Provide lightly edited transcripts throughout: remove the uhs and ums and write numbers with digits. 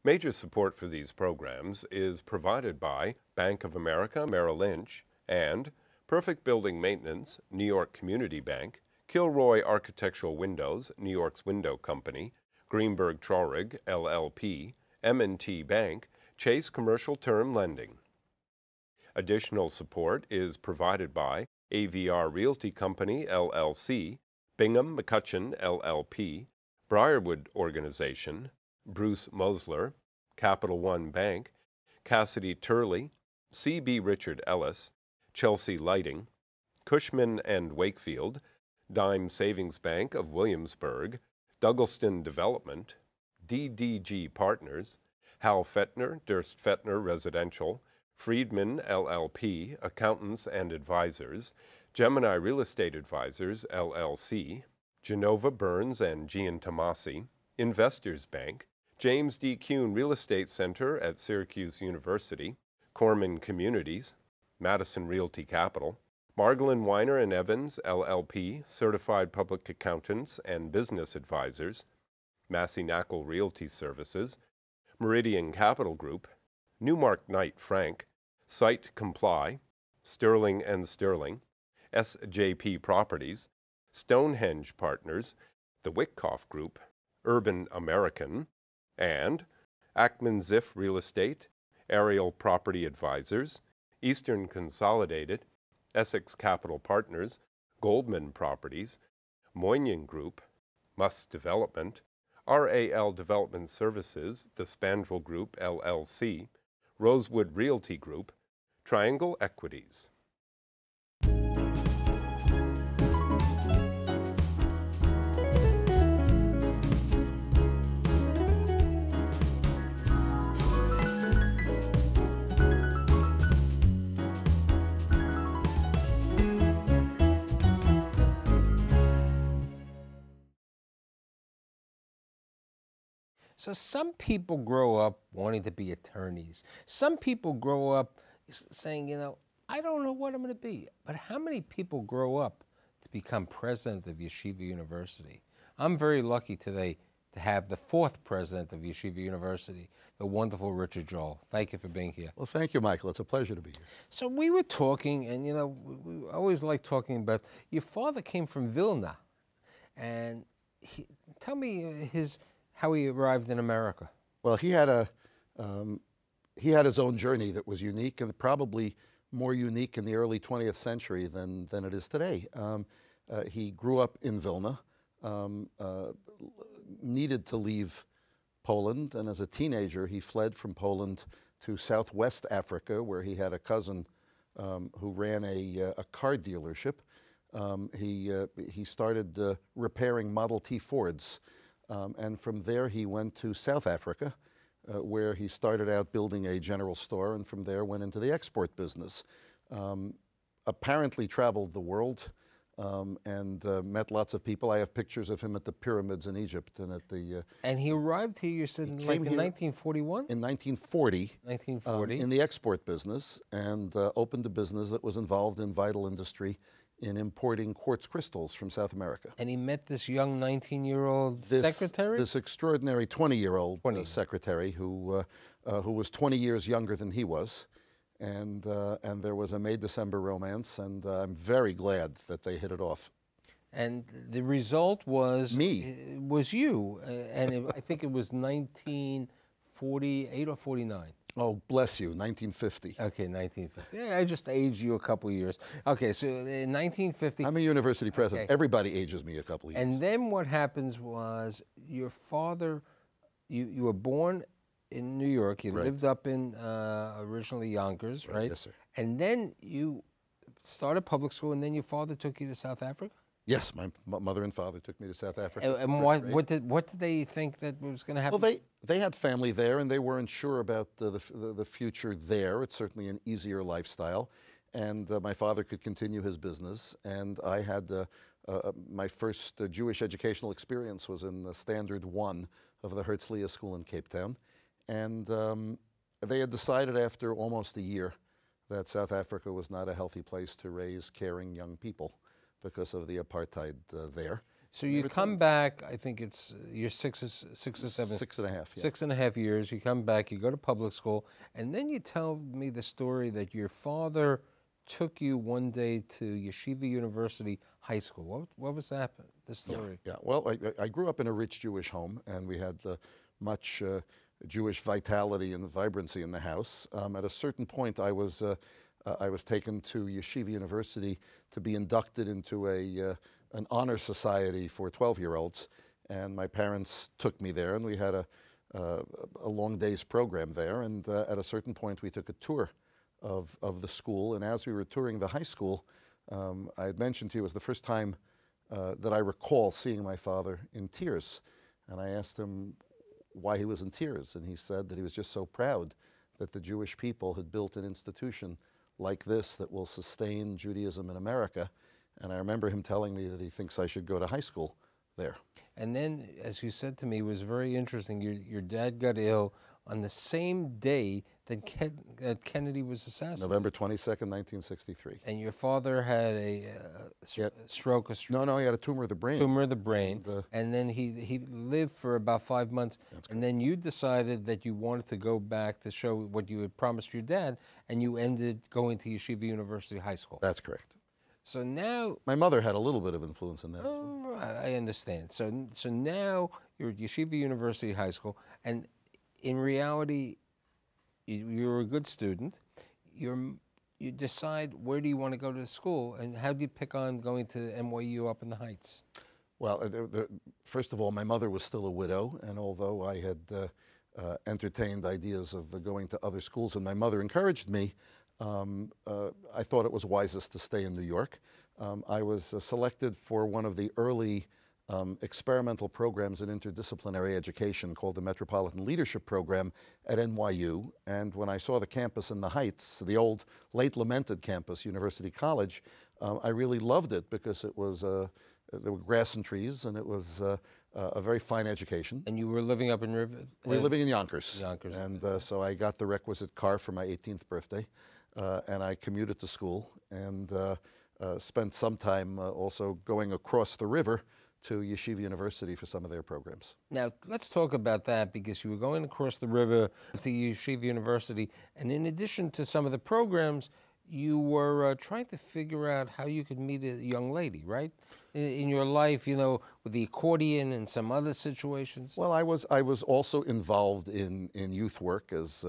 Major support for these programs is provided by Bank of America Merrill Lynch and Perfect Building Maintenance, New York Community Bank, Kilroy Architectural Windows, New York's Window Company, Greenberg Traurig, LLP, M&T Bank, Chase Commercial Term Lending. Additional support is provided by AVR Realty Company, LLC, Bingham McCutcheon, LLP, Briarwood Organization, Bruce Mosler, Capital One Bank, Cassidy Turley, C.B. Richard Ellis, Chelsea Lighting, Cushman and Wakefield, Dime Savings Bank of Williamsburg, Douglaston Development, DDG Partners, Hal Fettner, Durst Fettner Residential, Friedman LLP, Accountants and Advisors, Gemini Real Estate Advisors, LLC, Genova Burns and Gian Tomasi, Investors Bank, James D. Kuhn Real Estate Center at Syracuse University, Corman Communities, Madison Realty Capital, Margolin Weiner and Evans, LLP, Certified Public Accountants and Business Advisors, Massey Knackle Realty Services, Meridian Capital Group, Newmark Knight Frank, Site Comply, Sterling and Sterling, SJP Properties, Stonehenge Partners, the Wickoff Group, Urban American, and Ackman Ziff Real Estate, Ariel Property Advisors, Eastern Consolidated, Essex Capital Partners, Goldman Properties, Moynihan Group, Muss Development, RAL Development Services, the Spandrel Group, LLC, Rosewood Realty Group, Triangle Equities. So some people grow up wanting to be attorneys. Some people grow up saying, you know, I don't know what I'm going to be. But how many people grow up to become president of Yeshiva University? I'm very lucky today to have the fourth president of Yeshiva University, the wonderful Richard Joel. Thank you for being here. Well, thank you, Michael. It's a pleasure to be here. So we were talking, and you know, we always like talking about, your father came from Vilna. And tell me how he arrived in America. Well, he had his own journey that was unique, and probably more unique in the early 20th century than it is today. He grew up in Vilna, needed to leave Poland, and as a teenager he fled from Poland to Southwest Africa, where he had a cousin who ran a car dealership. He started repairing Model T Fords. And from there he went to South Africa, where he started out building a general store, and from there went into the export business. Apparently traveled the world and met lots of people. I have pictures of him at the pyramids in Egypt and at the... and he arrived here, you said, like in 1941? In 1940. 1940. In the export business, and opened a business that was involved in vital industry in importing quartz crystals from South America. And he met this young 19-year-old secretary? This extraordinary 20-year-old secretary who was 20 years younger than he was. And there was a May-December romance, and I'm very glad that they hit it off. And the result was... Me. Was you. And I think it was 1948 or 49. Oh, bless you, 1950. Okay, 1950. Yeah, I just aged you a couple of years. Okay, so in 1950... I'm a university president. Okay. Everybody ages me a couple of years. And then what happens was your father, you were born in New York. You lived up in originally Yonkers, right? Yes, sir. And then you started public school, and then your father took you to South Africa? Yes, my mother and father took me to South Africa. And what did they think that was going to happen? Well, they had family there, and they weren't sure about the future there. It's certainly an easier lifestyle, and my father could continue his business. And I had my first Jewish educational experience was in the Standard 1 of the Herzliya School in Cape Town, and they had decided after almost a year that South Africa was not a healthy place to raise caring young people, because of the apartheid there. So you come back, I think you're 6 or 7. 6.5, yeah. 6.5 years, you come back, you go to public school, and then you tell me the story that your father took you one day to Yeshiva University High School. What was that, the story? Yeah. Well, I grew up in a rich Jewish home, and we had much Jewish vitality and vibrancy in the house. At a certain point, I was taken to Yeshiva University to be inducted into an honor society for 12-year-olds, and my parents took me there, and we had a long day's program there, and at a certain point we took a tour of the school, and as we were touring the high school, I had mentioned to you it was the first time that I recall seeing my father in tears, and I asked him why he was in tears, and he said that he was just so proud that the Jewish people had built an institution like this that will sustain Judaism in America. And I remember him telling me that he thinks I should go to high school there. And then, as you said to me, it was very interesting. Your dad got ill on the same day that Kennedy was assassinated. November 22nd, 1963. And your father had a stroke. No, he had a tumor of the brain. Tumor of the brain. And then he lived for about 5 months. And then you decided that you wanted to go back to show what you had promised your dad, and you ended going to Yeshiva University High School. That's correct. So now... My mother had a little bit of influence in that. Oh, I understand. So now you're at Yeshiva University High School, and in reality, you're a good student. You decide where do you want to go to school, and how do you pick on going to NYU up in the Heights? Well, first of all, my mother was still a widow, and although I had entertained ideas of going to other schools, and my mother encouraged me, I thought it was wisest to stay in New York. I was selected for one of the early experimental programs in interdisciplinary education called the Metropolitan Leadership Program at NYU. And when I saw the campus in the Heights, the old, late lamented campus, University College, I really loved it because it was, there were grass and trees, and it was a very fine education. And you were living up in We were living in Yonkers. Yonkers. And so I got the requisite car for my 18th birthday, and I commuted to school, and spent some time also going across the river to Yeshiva University for some of their programs. Now, let's talk about that, because you were going across the river to Yeshiva University, and in addition to some of the programs, you were trying to figure out how you could meet a young lady, right? In your life, you know, with the accordion and some other situations. Well, I was also involved in youth work, as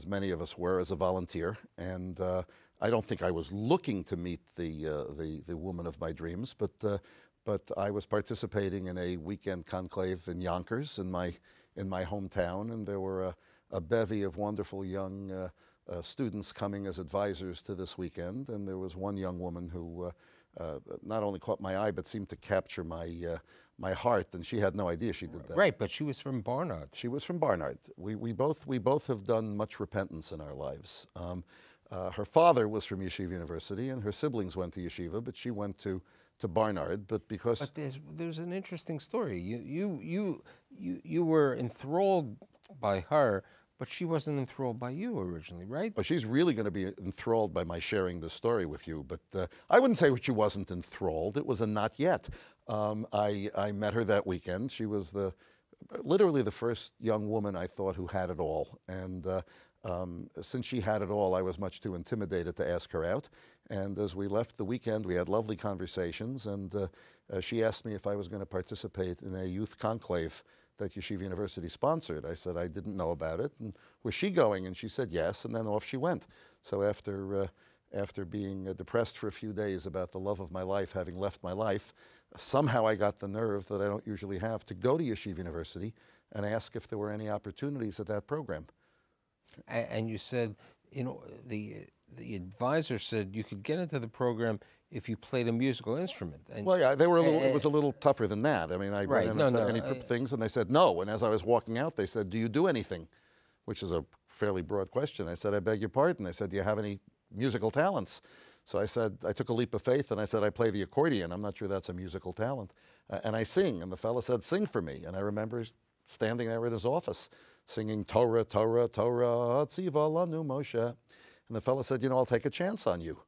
many of us were, as a volunteer, and I don't think I was looking to meet the woman of my dreams, but I was participating in a weekend conclave in Yonkers, in my hometown, and there were a bevy of wonderful young students coming as advisors to this weekend, and there was one young woman who not only caught my eye but seemed to capture my heart, and she had no idea she did that. Right, but she was from Barnard. She was from Barnard. We both have done much repentance in our lives. Her father was from Yeshiva University, and her siblings went to Yeshiva, but she went to Barnard. But because there's an interesting story. You were enthralled by her, but she wasn't enthralled by you originally, right? Well, she's really going to be enthralled by my sharing this story with you, but I wouldn't say she wasn't enthralled. It was a not yet. I met her that weekend. She was literally the first young woman I thought who had it all, and since she had it all, I was much too intimidated to ask her out. And as we left the weekend, we had lovely conversations, and she asked me if I was going to participate in a youth conclave that Yeshiva University sponsored. I said I didn't know about it, and was she going? And she said yes, and then off she went. So after being depressed for a few days about the love of my life having left my life, somehow I got the nerve that I don't usually have to go to Yeshiva University and ask if there were any opportunities at that program. And you said, you know, the advisor said you could get into the program if you played a musical instrument. And well, yeah, they were it was a little tougher than that. I mean, I right, went in and said any things, and they said no. And as I was walking out, they said, "Do you do anything?" Which is a fairly broad question. I said, "I beg your pardon." They said, "Do you have any musical talents?" So I said, I took a leap of faith, and I said, "I play the accordion. I'm not sure that's a musical talent, and I sing." And the fellow said, "Sing for me." And I remember standing there in his office, singing Torah, Torah, Torah, Tziva Lanu Moshe. And the fellow said, "You know, I'll take a chance on you."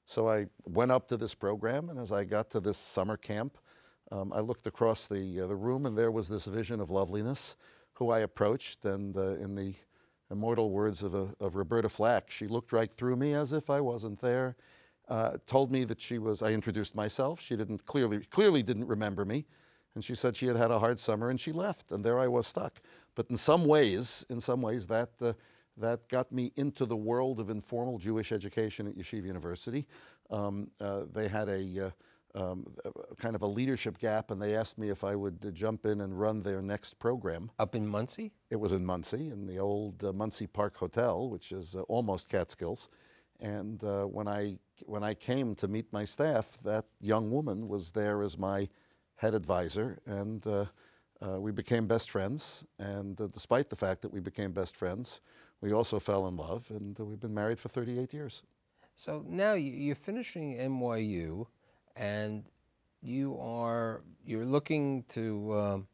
So I went up to this program, and as I got to this summer camp, I looked across the room, and there was this vision of loveliness, who I approached, and in the immortal words of Roberta Flack, she looked right through me as if I wasn't there, told me that I introduced myself. She clearly didn't remember me, and she said she had had a hard summer, and she left, and there I was stuck. But in some ways, that got me into the world of informal Jewish education at Yeshiva University. They had a kind of a leadership gap, and they asked me if I would jump in and run their next program. Up in Muncie? It was in Muncie, in the old Muncie Park Hotel, which is almost Catskills. And when I came to meet my staff, that young woman was there as my head advisor, and we became best friends. And despite the fact that we became best friends, we also fell in love, and we've been married for 38 years. So now you're finishing NYU, and you're looking to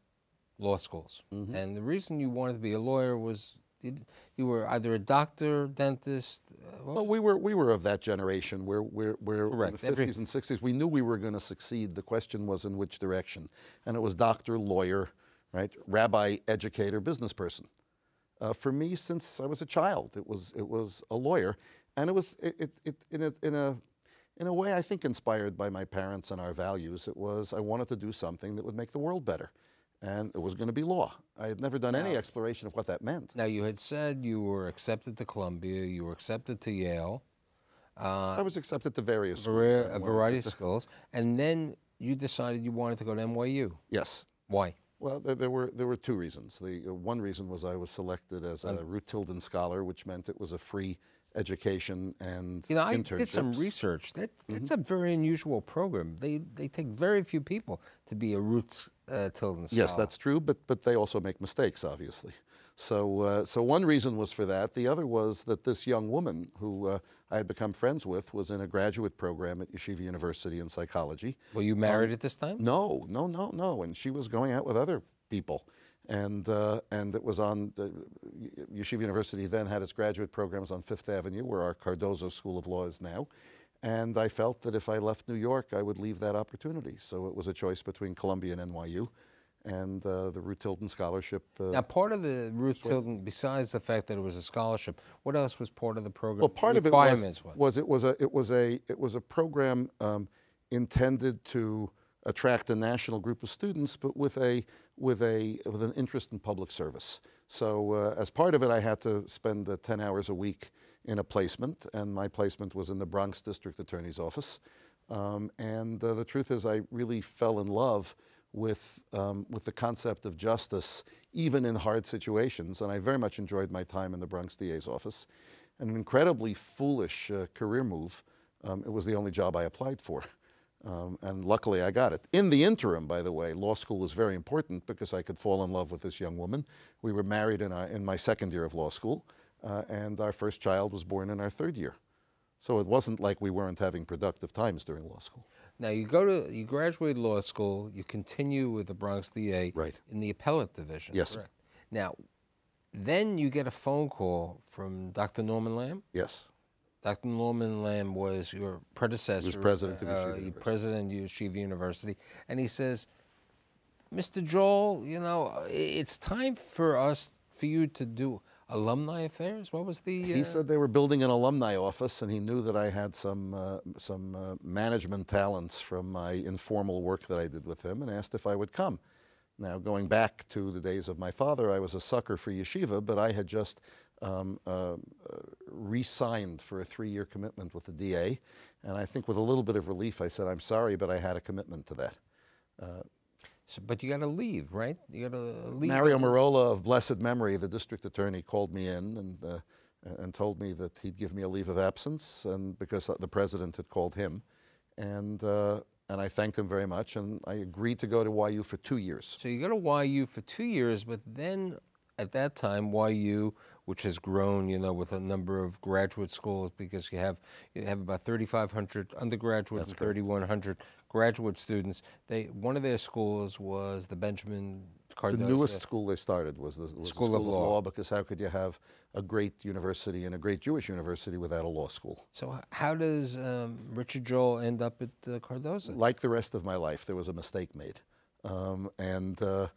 law schools. Mm-hmm. And the reason you wanted to be a lawyer was you were either a doctor, dentist. Well, we were of that generation where we're Correct. in the 50s and 60s. We knew we were going to succeed. The question was in which direction, and it was doctor, lawyer, right, rabbi, educator, business person. For me, since I was a child, it was a lawyer, and it was in a way I think inspired by my parents and our values. It was I wanted to do something that would make the world better, and it was going to be law. I had never done any exploration of what that meant. Now, you had said you were accepted to Columbia, you were accepted to Yale. I was accepted to various schools. A variety of schools, and then you decided you wanted to go to NYU. Yes. Why? Well, there were two reasons. The one reason was I was selected as a Ruth Tilden Scholar, which meant it was a free education and I internships. did some research. That's a very unusual program. They take very few people to be a Ruth Tilden Scholar. Yes, that's true, but they also make mistakes, obviously. So one reason was for that. The other was that this young woman who I had become friends with was in a graduate program at Yeshiva University in psychology. Were you married at this time? No. And she was going out with other people. And it was on, Yeshiva University then had its graduate programs on Fifth Avenue, where our Cardozo School of Law is now. And I felt that if I left New York, I would leave that opportunity. So it was a choice between Columbia and NYU. And the Ruth Tilden Scholarship. Now, part of the Ruth Tilden, besides the fact that it was a scholarship, what else was part of the program? Well, part of it was a program intended to attract a national group of students, but with an interest in public service. So as part of it, I had to spend 10 hours a week in a placement, and my placement was in the Bronx District Attorney's Office. And the truth is, I really fell in love with the concept of justice, even in hard situations. And I very much enjoyed my time in the Bronx DA's office. An incredibly foolish career move. It was the only job I applied for. And luckily I got it. In the interim, by the way, law school was very important because I could fall in love with this young woman. We were married in my second year of law school, and our first child was born in our third year. So it wasn't like we weren't having productive times during law school. Now, you graduate law school, you continue with the Bronx DA in the appellate division. Yes. Correct. Now, then you get a phone call from Dr. Norman Lamb? Yes. Dr. Norman Lamb was your predecessor. He was president of Yeshiva University. President of Yeshiva University. And he says, Mr. Joel, it's time for you to do alumni affairs? What was the... He said they were building an alumni office, and he knew that I had some management talents from my informal work that I did with him, and asked if I would come. Now, going back to the days of my father, I was a sucker for yeshiva, but I had just re-signed for a 3-year commitment with the DA, and I think with a little bit of relief I said, I'm sorry, but I had a commitment to that. But you got to leave, right? You got to leave. Mario Merola of blessed memory, the district attorney, called me in and told me that he'd give me a leave of absence, and because the president had called him, and I thanked him very much, and I agreed to go to YU for 2 years. So you go to YU for 2 years, but then at that time, YU, which has grown, with a number of graduate schools, because you have about 3,500 undergraduates and 3,100 graduate students. One of their schools was the Benjamin Cardozo. The newest school they started was the School of Law, because how could you have a great university and a great Jewish university without a law school? So how does Richard Joel end up at Cardozo? Like the rest of my life, there was a mistake made. The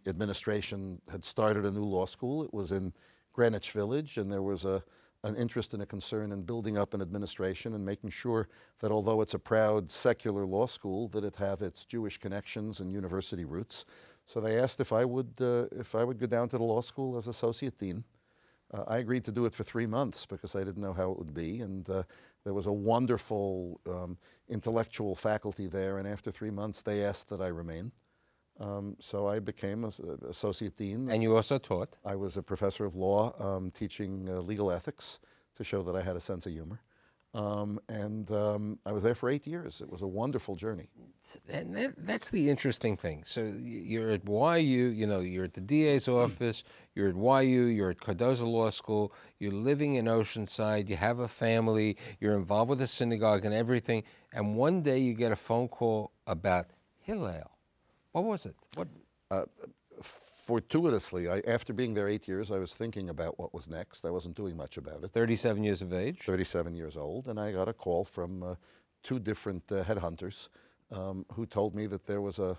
administration had started a new law school. It was in Greenwich Village, and there was an interest and a concern in building up an administration and making sure that although it's a proud secular law school, that it have its Jewish connections and university roots. So they asked if I would go down to the law school as associate dean. I agreed to do it for 3 months because I didn't know how it would be, and there was a wonderful intellectual faculty there, and after 3 months they asked that I remain. So I became an associate dean. And you also taught? I was a professor of law teaching legal ethics to show that I had a sense of humor. I was there for 8 years. It was a wonderful journey. And that's the interesting thing. So you're at YU, you know, you're at the DA's office, you're at YU, you're at Cardozo Law School, you're living in Oceanside, you have a family, you're involved with the synagogue and everything, and one day you get a phone call about Hillel. What was it? What? Fortuitously, after being there 8 years, I was thinking about what was next. I wasn't doing much about it. 37 years of age? 37 years old, and I got a call from 2 different headhunters who told me that there was a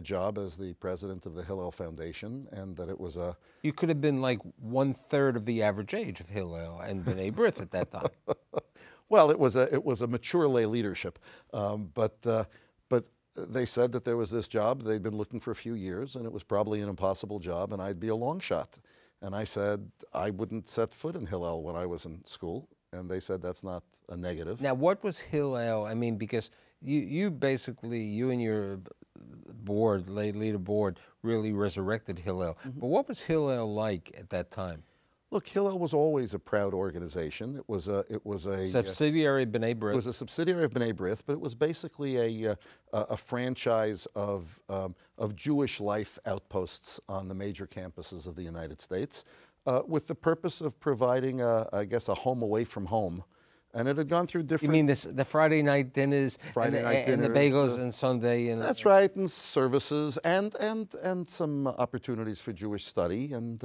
job as the president of the Hillel Foundation, and that it was a... You could have been like 1/3 of the average age of Hillel and B'nai B'rith at that time. Well, it was a mature lay leadership, but they said that there was this job they'd been looking for a few years, and it was probably an impossible job, and I'd be a long shot. And I said I wouldn't set foot in Hillel when I was in school, and they said that's not a negative. Now, what was Hillel? I mean, because you basically, you and your board, leader board, really resurrected Hillel. Mm-hmm. But what was Hillel like at that time? Look, Hillel was always a proud organization. It was a subsidiary of B'nai B'rith. It was a subsidiary of B'nai B'rith, but it was basically a franchise of Jewish life outposts on the major campuses of the United States, with the purpose of providing, I guess, a home away from home. And it had gone through different... You mean the Friday night dinners, and the bagels and Sunday? And that's right, and services, and some opportunities for Jewish study. And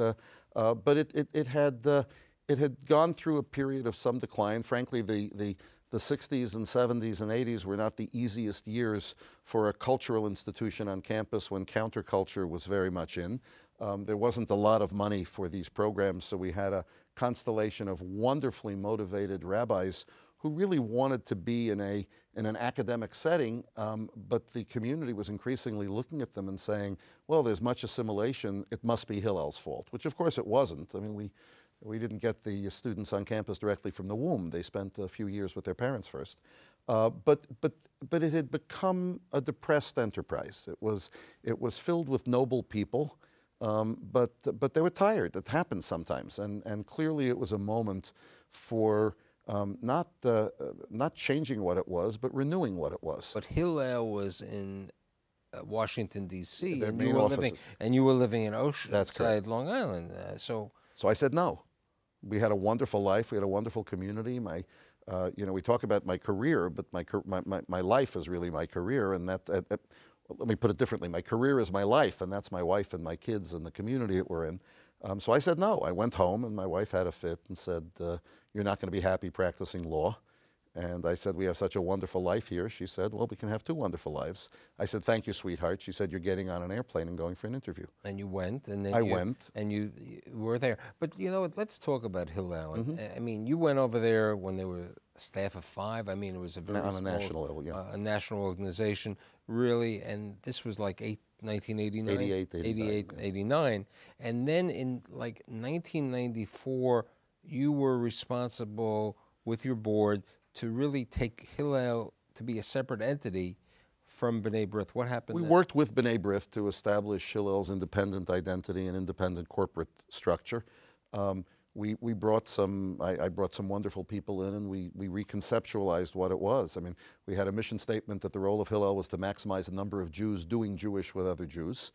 but it had gone through a period of some decline. Frankly, the 60s and 70s and 80s were not the easiest years for a cultural institution on campus when counterculture was very much in. There wasn't a lot of money for these programs, so we had a constellation of wonderfully motivated rabbis who really wanted to be in an academic setting, but the community was increasingly looking at them and saying, well, there's much assimilation, it must be Hillel's fault, which of course it wasn't. I mean, we didn't get the students on campus directly from the womb. They spent a few years with their parents first. But it had become a depressed enterprise. It was filled with noble people, but they were tired. It happens sometimes, and clearly it was a moment for not changing what it was, but renewing what it was. But Hillel was in Washington D.C. Their and main offices. you were living in That's correct. Oceanside, Long Island. So I said no. We had a wonderful life. We had a wonderful community. We talk about my career, but my life is really my career, and let me put it differently. My career is my life, and that's my wife and my kids and the community that we're in. So I said no. I went home, and my wife had a fit and said, you're not going to be happy practicing law. And I said, we have such a wonderful life here. She said, well, we can have 2 wonderful lives. I said, thank you, sweetheart. She said, you're getting on an airplane and going for an interview. And you went, and then I went. And you were there. But you know what, let's talk about Hillel. Mm-hmm. I mean, you went over there when there were a staff of 5. I mean, it was a very on small, a national level, yeah. A national organization, really, and this was like 1989? 88, 89. And then in like 1994, you were responsible with your board to really take Hillel to be a separate entity from B'nai B'rith. What happened We then? worked with B'nai B'rith to establish Hillel's independent identity and independent corporate structure. I brought some wonderful people in, and we reconceptualized what it was. I mean, we had a mission statement that the role of Hillel was to maximize the number of Jews doing Jewish with other Jews.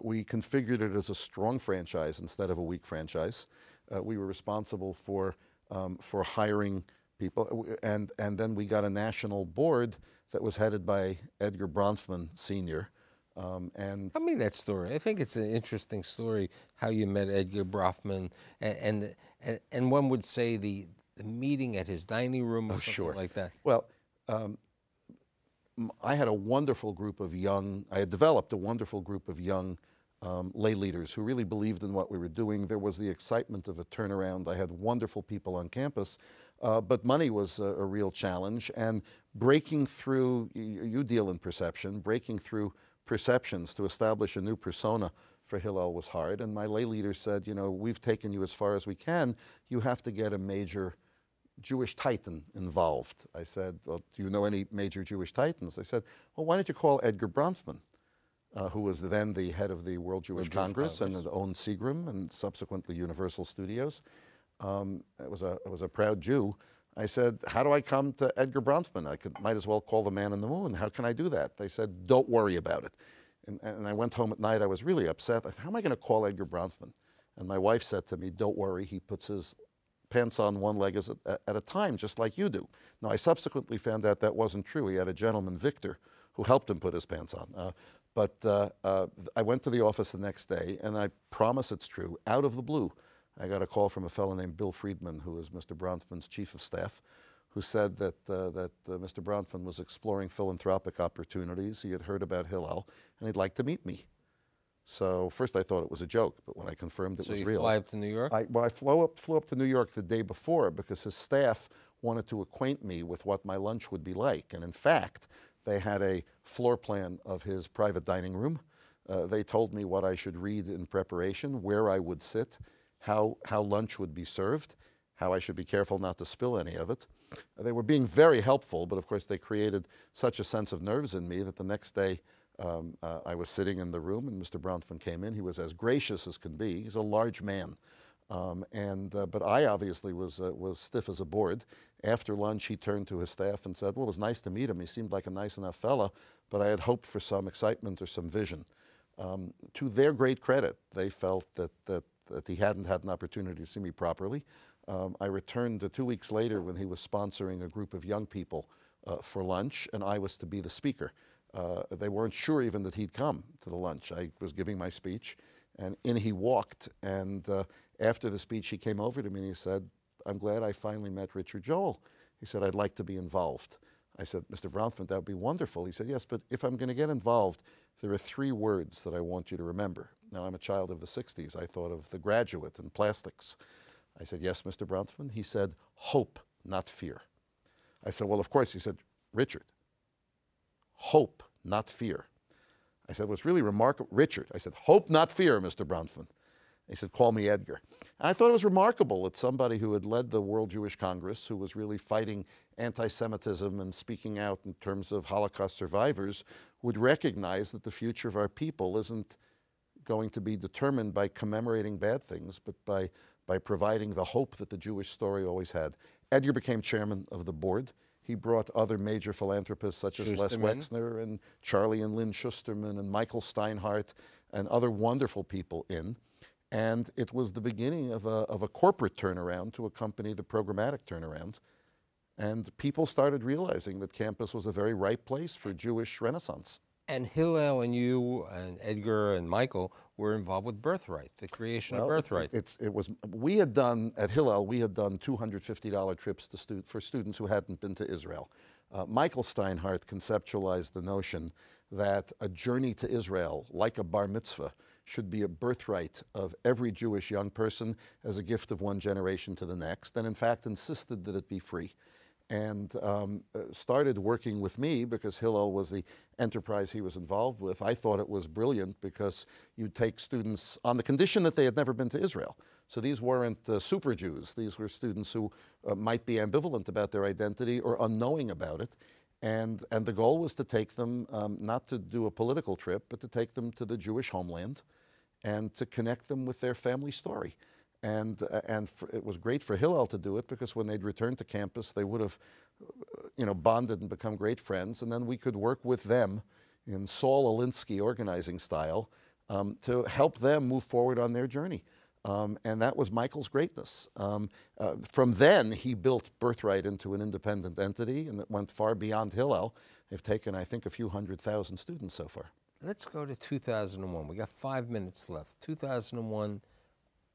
We configured it as a strong franchise instead of a weak franchise. We were responsible for hiring people, and then we got a national board that was headed by Edgar Bronfman Sr. And Tell me that story. I think it's an interesting story how you met Edgar Bronfman, and one would say the meeting at his dining room or something like that. Well, I had a wonderful group of young, I had developed a wonderful group of young lay leaders who really believed in what we were doing. There was the excitement of a turnaround. I had wonderful people on campus, but money was a real challenge. And breaking through, you deal in perception, breaking through perceptions to establish a new persona for Hillel was hard. And my lay leader said, you know, we've taken you as far as we can. You have to get a major Jewish titan involved. I said, well, do you know any major Jewish titans? I said, well, why don't you call Edgar Bronfman, who was then the head of the World Jewish Congress and had owned Seagram and subsequently Universal Studios. It was a proud Jew. I said, how do I come to Edgar Bronfman? Might as well call the man in the moon. How can I do that? They said, don't worry about it. And I went home at night. I was really upset. I thought, how am I going to call Edgar Bronfman? And my wife said to me, don't worry. He puts his pants on one leg at a time, just like you do. Now, I subsequently found out that wasn't true. He had a gentleman, Victor, who helped him put his pants on. But I went to the office the next day, and I promise it's true. Out of the blue, I got a call from a fellow named Bill Friedman, who is Mr. Bronfman's chief of staff, who said that Mr. Bronfman was exploring philanthropic opportunities. He had heard about Hillel, and he'd like to meet me. So first I thought it was a joke, but when I confirmed it was real. So you fly up to New York? I flew up to New York the day before because his staff wanted to acquaint me with what my lunch would be like. And in fact, they had a floor plan of his private dining room. They told me what I should read in preparation, where I would sit, how lunch would be served, how I should be careful not to spill any of it. They were being very helpful, but of course they created such a sense of nerves in me that the next day I was sitting in the room and Mr. Bronfman came in. He was as gracious as can be. He's a large man. But I obviously was stiff as a board. After lunch, he turned to his staff and said, well, it was nice to meet him. He seemed like a nice enough fella, but I had hoped for some excitement or some vision. To their great credit, they felt that he hadn't had an opportunity to see me properly. I returned 2 weeks later when he was sponsoring a group of young people for lunch, and I was to be the speaker. They weren't sure even that he'd come to the lunch. I was giving my speech, and in he walked. And after the speech, he came over to me and he said, I'm glad I finally met Richard Joel. He said, I'd like to be involved. I said, Mr. Bronfman, that would be wonderful. He said, yes, but if I'm going to get involved, there are 3 words that I want you to remember. Now, I'm a child of the 60s. I thought of The Graduate and plastics. I said, yes, Mr. Bronfman. He said, hope, not fear. I said, well, of course. He said, Richard, hope, not fear. I said, what's really remarkable, Richard. I said, hope, not fear, Mr. Bronfman. He said, call me Edgar. And I thought it was remarkable that somebody who had led the World Jewish Congress, who was really fighting anti-Semitism and speaking out in terms of Holocaust survivors, would recognize that the future of our people isn't going to be determined by commemorating bad things, but by providing the hope that the Jewish story always had. Edgar became chairman of the board. He brought other major philanthropists such as Les Wexner and Charlie and Lynn Schusterman and Michael Steinhardt and other wonderful people in. And it was the beginning of a corporate turnaround to accompany the programmatic turnaround. And people started realizing that campus was a very ripe place for Jewish Renaissance. And Hillel and you and Edgar and Michael were involved with Birthright, the creation of Birthright. We had done, at Hillel, we had done $250 trips for students who hadn't been to Israel. Michael Steinhardt conceptualized the notion that a journey to Israel, like a bar mitzvah, should be a birthright of every Jewish young person as a gift of one generation to the next, and in fact insisted that it be free. And started working with me because Hillel was the enterprise he was involved with. I thought it was brilliant because you'd take students on the condition that they had never been to Israel. So these weren't super Jews. These were students who might be ambivalent about their identity or unknowing about it. And the goal was to take them, not to do a political trip, but to take them to the Jewish homeland and to connect them with their family story. And it was great for Hillel to do it because when they'd returned to campus, they would have, bonded and become great friends. And then we could work with them in Saul Alinsky organizing style to help them move forward on their journey. And that was Michael's greatness. From then, he built Birthright into an independent entity, and it went far beyond Hillel. They've taken, I think, a few 100,000 students so far. Let's go to 2001. We got 5 minutes left. 2001.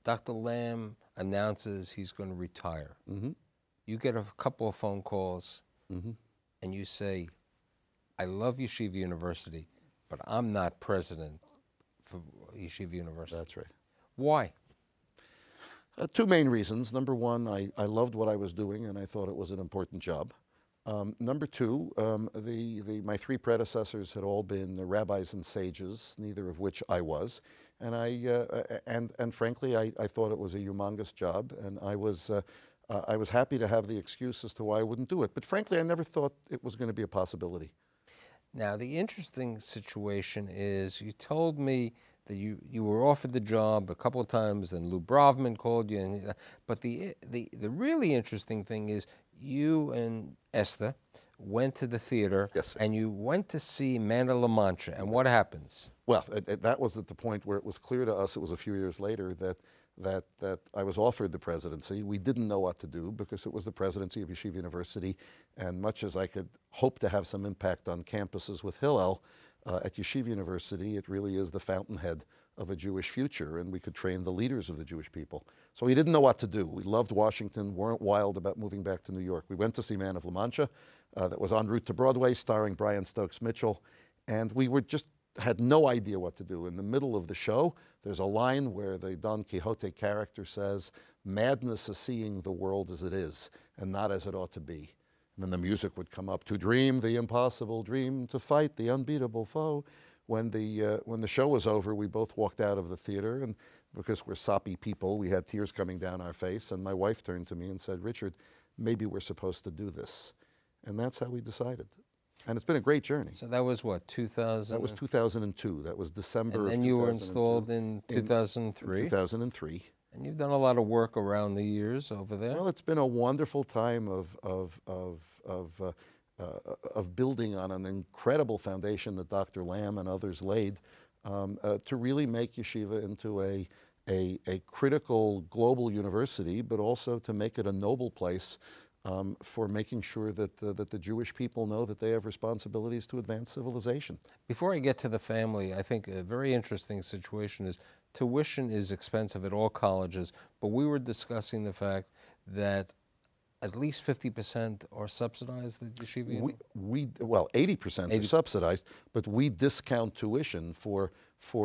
Dr. Lamb announces he's going to retire. Mm-hmm. You get a couple of phone calls, mm-hmm. and you say, I love Yeshiva University, but I'm not president for Yeshiva University. That's right. Why? Two main reasons. Number one, I loved what I was doing and I thought it was an important job. Number two, my three predecessors had all been rabbis and sages, neither of which I was. And frankly, I thought it was a humongous job, and I was happy to have the excuse as to why I wouldn't do it. But frankly, I never thought it was going to be a possibility. Now, the interesting situation is you told me that you were offered the job a couple of times, and Lou Brovman called you. But the really interesting thing is you and Esther went to the theater, yes, sir, and you went to see Man of La Mancha. And what happens? Well, that was at the point where it was clear to us, it was a few years later, that I was offered the presidency. We didn't know what to do because it was the presidency of Yeshiva University, and much as I could hope to have some impact on campuses with Hillel, at Yeshiva University, it really is the fountainhead of a Jewish future, and we could train the leaders of the Jewish people. So we didn't know what to do. We loved Washington, weren't wild about moving back to New York. We went to see Man of La Mancha, that was en route to Broadway, starring Brian Stokes Mitchell, and we were just had no idea what to do. In the middle of the show, there's a line where the Don Quixote character says, "Madness is seeing the world as it is, and not as it ought to be." And then the music would come up, "To dream the impossible dream, to fight the unbeatable foe." When the show was over, we both walked out of the theater, and because we're soppy people, we had tears coming down our face, and my wife turned to me and said, "Richard, maybe we're supposed to do this." And that's how we decided. And it's been a great journey. So that was what, 2000? That was 2002. That was December of 2002. And you were installed in 2003? In 2003. And you've done a lot of work around the years over there. Well, it's been a wonderful time of building on an incredible foundation that Dr. Lamb and others laid to really make Yeshiva into a critical global university, but also to make it a noble place for making sure that the Jewish people know that they have responsibilities to advance civilization. Before I get to the family, I think a very interesting situation is tuition is expensive at all colleges, but we were discussing the fact that at least 50% are subsidized at Yeshiva? Well, 80% are subsidized, but we discount tuition for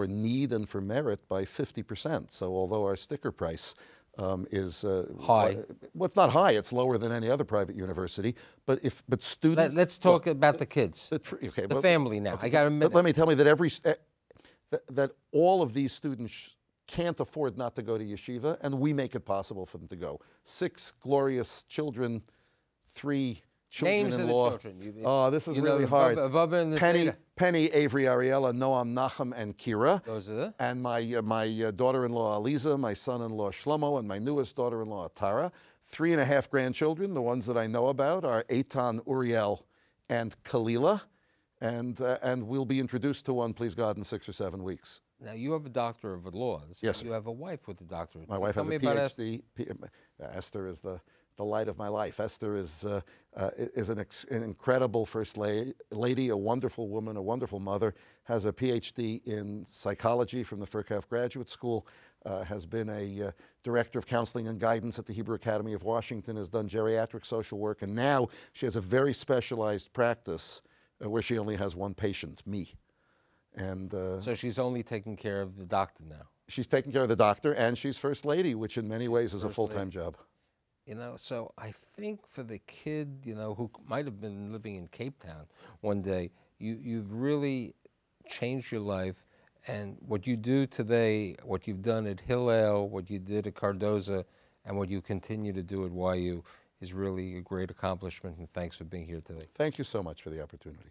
need and for merit by 50%. So although our sticker price is high. Well, it's not high. It's lower than any other private university. But students. Let's talk about the kids. The family now. Okay, I got a minute. But let me tell you that that all of these students can't afford not to go to yeshiva, and we make it possible for them to go. 6 glorious children, 3 children-in-law. Names of the children. Oh, this is really hard. Penny, Avery, Ariella, Noam, Nachum, and Kira. Those are the? And my daughter-in-law, Aliza, my son-in-law, Shlomo, and my newest daughter-in-law, Tara. 3.5 grandchildren, the ones that I know about, are Eitan, Uriel, and Kalila. And we'll be introduced to one, please God, in 6 or 7 weeks. Now, you have a doctor of laws. Yes. You have a wife with a doctorate. My wife has a PhD. Esther is the light of my life. Esther is an incredible first lady, a wonderful woman, a wonderful mother, has a PhD in psychology from the Furkauf Graduate School, has been a director of counseling and guidance at the Hebrew Academy of Washington, has done geriatric social work, and now she has a very specialized practice where she only has one patient, me. And so she's only taking care of the doctor now. She's taking care of the doctor, and she's first lady, which in many ways is a full-time job. You know, so I think for the kid, you know, who might have been living in Cape Town one day, you've really changed your life. And what you do today, what you've done at Hillel, what you did at Cardoza, and what you continue to do at YU is really a great accomplishment. And thanks for being here today. Thank you so much for the opportunity.